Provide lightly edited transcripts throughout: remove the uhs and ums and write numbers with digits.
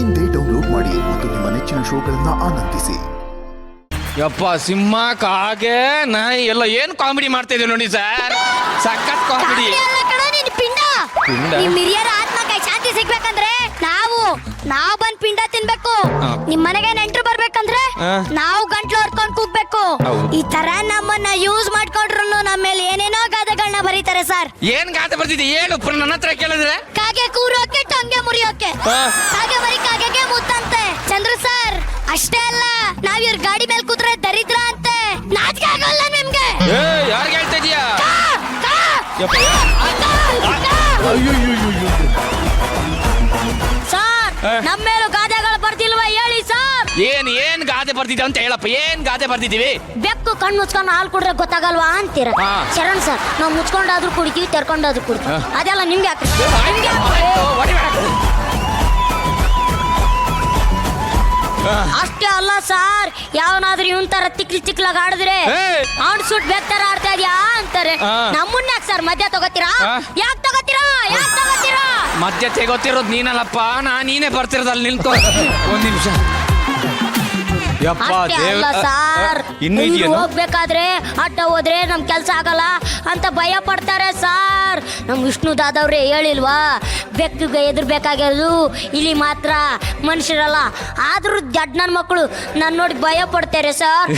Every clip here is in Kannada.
ಇಂದೇ ಡೌನ್ಲೋಡ್ ಮಾಡಿ ಮತ್ತು ನಿಮ್ಮ ನೆಚ್ಚಿನ ಶೋಗಳನ್ನ ಆನಂದಿಸಿ. ಯಪ್ಪ ಸಿಂಹ ಕಾಗೆ ನಾಯಿ ಎಲ್ಲ ಏನು ಕಾಮಿಡಿ ಮಾಡ್ತಾ ಇದ್ದೀವಿ ನೋಡಿ ಸರ್, ಸಖತ್ ಕಾಮಿಡಿ. ನಿಮ್ ಹಿರಿಯರ ಆತ್ಮಕ್ಕೆ ಶಾಂತಿ ಸಿಗ್ಬೇಕಂದ್ರೆ ನಾವು ಬಂದ್ ಪಿಂಡ ತಿನ್ಬೇಕು. ನಿಮ್ ಮನೆಗೆ ನೆಂಟ್ರು ಬರ್ಬೇಕಂದ್ರೆ ನಾವು ಗಂಟ್ಲು ಹೊರ್ಕೊಂಡ್ ಕೂಗ್ಬೇಕು. ಈ ತರ ನಮ್ಮನ್ನ ಯೂಸ್ ಮಾಡ್ಕೊಂಡ್ರು ನಮ್ಮ ಮೇಲೆ ಏನೇನೋ ಗಾದೆಗಳನ್ನ ಬರೀತಾರೆ ಸರ್. ಏನ್ ಗಾದೆ ಬರ್ತಿದೆ ಹೇಳು, ನನ್ನ ಹತ್ರ ಕೇಳಿದ್ರೆ. ಕಾಗೆ ಕೂರೋಕೆ ಟೊಂಗೆ ಮುರಿಯೋಕೆ, ಕಾಗೆ ಬರೀ ಕಾಗೆಗೆ ಮುತ್ತಂತೆ. ಚಂದ್ರು ಸರ್ ಅಷ್ಟೇ ಅಲ್ಲ, ನಾವ್ ಇವ್ರ ಗಾಡಿ ಮೇಲೆ ಕೂತ್ರೆ ದರಿದ್ರ ಅಂತೆ. ನಾಚಿಕೆ ಆಗಲ್ಲ ನಿಮ್ಗೆ? ಯಾರಿಗೆ ಹೇಳ್ತಾ ಇದೀಯಾ? ಸರ್ ನಮ್ಮ ಮೇಲೂ ಗಾದೆಗಳು ಬರ್ತಿಲ್ವಾ ಹೇಳಿ ಸರ್. ಏನ್ ಗಾದೆ ಬರ್ತಿದ್ದೆ ಅಂತ ಹೇಳಪ್ಪ, ಏನ್ ಗಾದೆ ಬರ್ತಿದೀವಿ? ಬೆಕ್ಕು ಕಣ್ಣು ಮುಚ್ಕೊಂಡು ಹಾಲು ಕುಡ್ರೆ ಗೊತ್ತಾಗಲ್ವಾ ಅಂತೀರ. ಶರಣ್ ಸರ್ ನಾವು ಮುಚ್ಕೊಂಡಾದ್ರೂ ಕುಡಿತೀವಿ, ತೆರ್ಕೊಂಡಾದ್ರೂ ಕುಡಿತೀವಿ. ಅದೆಲ್ಲ ನಿಮ್ಗೆ ಅಷ್ಟೇ ಅಲ್ಲ ಸರ್, ಯಾವನಾದ್ರೂ ಇವನ್ ತರ ತಿಕ್ಲಾಗ ಆಡಿದ್ರೆ ಆಡ್ಸುಟ್ ಬೇಕ್ತಾರ ಆಡ್ತಾ ಇದ್ಯಾ ಅಂತಾರೆ. ನಮ್ಮನ್ನ ಯಾಕೆ ಸರ್ ಮಧ್ಯ ತಗೋತೀರಾ? ಯಾಕೆ ತಗೋತೀರಾ? ಮಧ್ಯ ತೆಗೋತಿರೋದು ನೀನಲ್ಲಪ್ಪ, ನೀನೇ ಬರ್ತಿರೋದಲ್ಲಿ ನಿಲ್ಕೊ ಒಂದ್ ನಿಮಿಷ. ಹೋಗ್ಬೇಕಾದ್ರೆ ಅಡ್ಡ ಹೋದ್ರೆ ನಮ್ ಕೆಲ್ಸ ಆಗಲ್ಲ ಅಂತ ಭಯ ಪಡ್ತಾರೆ ಸರ್. ನಮ್ ವಿಷ್ಣು ದಾದವ್ರೆ ಹೇಳಿಲ್ವಾ, ಬೆಕ್ಕಿಗೆ ಎದುರ್ಬೇಕಾಗಿರೋದು ಇಲ್ಲಿ ಮಾತ್ರ ಮನುಷ್ಯರಲ್ಲ. ಆದ್ರೂ ಜಡ್ ನನ್ ಮಕ್ಕಳು ನನ್ ನೋಡಿ ಭಯ ಪಡ್ತಾರೆ ಸರ್.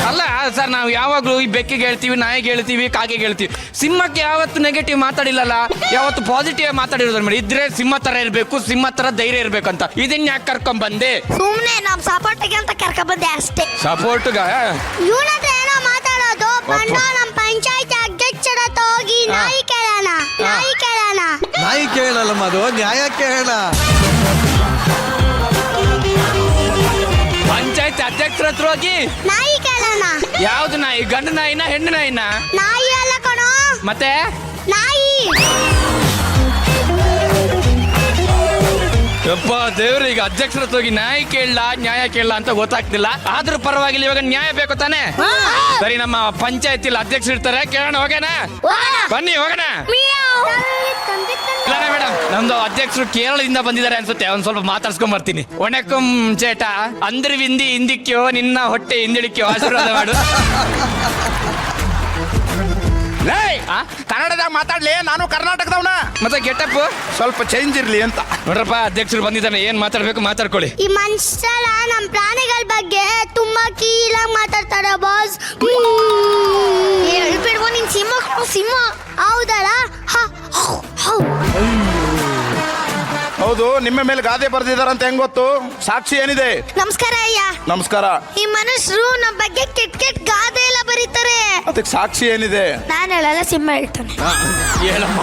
ಅಲ್ಲ ಸರ್, ನಾವು ಯಾವಾಗ್ಲೂ ಈ ಬೆಕ್ಕಿಗೆ ಹೇಳ್ತೀವಿ, ನಾಯಿಗೆ ಹೇಳ್ತೀವಿ, ಕಾಗೆಗೆ ಹೇಳ್ತೀವಿ. ಸಿಂಹಕ್ಕೆ ಯಾವತ್ತು ನೆಗೆಟಿವ್ ಮಾತಾಡಿಲ್ಲಲ್ಲ, ಯಾವತ್ತು ಪಾಸಿಟಿವ್ ಮಾತಾಡಿರೋದ್ರ ಮೇಲೆ. ಇದ್ರೆ ಸಿಂಹ ತರ ಇರ್ಬೇಕು, ಸಿಂಹ ತರ ಧೈರ್ಯ ಇರ್ಬೇಕು ಅಂತ. ಇದನ್ನ ಯಾಕೆ ಕರ್ಕೊಂಡ್ ಬಂದೆ? ಸುಮ್ನೆ ನಮ್ ಸಪೋರ್ಟ್ಗೆ ಅಂತ ಕರ್ಕೊಂಡ್ ಬಂದೆ ಅಷ್ಟೇ. ಸಪೋರ್ಟ್ಗ ಏನೋ ಮಾತಾಡೋದು ಬಂದ ನಮ್ ಪಂಚಾಯತ್ ಅಧ್ಯಕ್ಷರ ಹೋಗಿ ನಾಯಿ ಕೇಳೋಣ. ನಾಯಿ ಕೇಳಲ್ಲ ಮದು, ನ್ಯಾಯ ಕೇಳೋಣ. ಪಂಚಾಯತ್ ಅಧ್ಯಕ್ಷರ ಹತ್ರ ಹೋಗಿ ನಾಯಿ ಕೇಳೋಣ. ಯಾವ್ದು ನಾಯಿ? ಗಂಡು ನಾಯಿನ ಹೆಣ್ಣು ನಾಯಿನ? ನಾಯಿ ಅಲ್ಲ ಕಣೋ, ಮತ್ತೆ ನಾಯಿ. ಯಪ್ಪ ದೇವ್ರ, ಈಗ ಅಧ್ಯಕ್ಷರ ಹತ್ರ ಹೋಗಿ ನಾಯಿ ಕೇಳಲ್ಲ ನ್ಯಾಯ ಕೇಳಲ್ಲ ಅಂತ ಗೊತ್ತಾಗ್ತಿಲ್ಲ. ಆದ್ರೂ ಪರವಾಗಿಲ್ಲ, ಇವಾಗ ನ್ಯಾಯ ಬೇಕು ತಾನೆ? ಸರಿ, ನಮ್ಮ ಪಂಚಾಯತ್ ಇಲ್ಲಿ ಅಧ್ಯಕ್ಷರು ಇರ್ತಾರೆ, ಕೇಳೋಣ. ಹೋಗೋಣ ಬನ್ನಿ, ಹೋಗೋಣ. ಮೇಡಮ್, ನಮ್ದು ಅಧ್ಯಕ್ಷರು ಕೇರಳದಿಂದ ಬಂದಿದ್ದಾರೆ ಅನ್ಸುತ್ತೆ, ಒಂದ್ ಸ್ವಲ್ಪ ಮಾತಾಡ್ಸ್ಕೊಂಡ್ ಬರ್ತೀನಿ. ಒಣಕಂ ಚೇಟ ಅಂದ್ರೆ ಹಿಂದಿಕ್ಯೋ ನಿನ್ನ ಹೊಟ್ಟೆ ಹಿಂದಿಳಿಕ್ಯೋ ಆಶೀರ್ವಾದ ಮಾಡು. ಕನ್ನಡದಾಗ ಮಾತಾಡ್ಲಿ, ನಾನು ಕರ್ನಾಟಕದವನ. ಮತ್ತೆ ಗೆಟಪ್ ಸ್ವಲ್ಪ ಚೇಂಜ್ ಇರ್ಲಿ ಅಂತ ನೋಡ್ರಪ್ಪ. ಅಧ್ಯಕ್ಷರು ಬಂದಿದ್ದಾನೆ, ಏನ್ ಮಾತಾಡ್ಬೇಕು ಮಾತಾಡ್ಕೊಳ್ಳಿ. ಈ ಮನುಷ್ಯರ ನಮ್ ಪ್ರಾಣಿಗಳ ಬಗ್ಗೆ ತುಂಬಾ ಕೀಳಾಗಿ ಮಾತಾಡ್ತಾರೆ ಬಾಸ್. ಹೇಳ್ಬಿಡ್ಬೋ ನಿನ್ ಸಿಂಹ ಹೌದಲ್ಲ? ಹೌದು, ನಿಮ್ಮ ಮೇಲೆ ಗಾದೆ ಬರ್ದಿದಾರಂತ ಹೆಂಗ್ ಗೊತ್ತು? ಸಾಕ್ಷಿ ಏನಿದೆ? ನಮಸ್ಕಾರ ಅಯ್ಯ. ನಮಸ್ಕಾರ. ಈ ಮನುಷ್ಯರು ನಮ್ಮ ಬಗ್ಗೆ ಕೆಟ್ಟ ಗಾದೆ ಎಲ್ಲ ಬರೀತಾರೆ. ಅದಕ್ಕೆ ಸಾಕ್ಷಿ ಏನಿದೆ? ನಾನು ಹೇಳಲ್ಲ, ಸಿಂಹ ಹೇಳ್ತಾನೆ. ಹೇಳಮ್ಮ.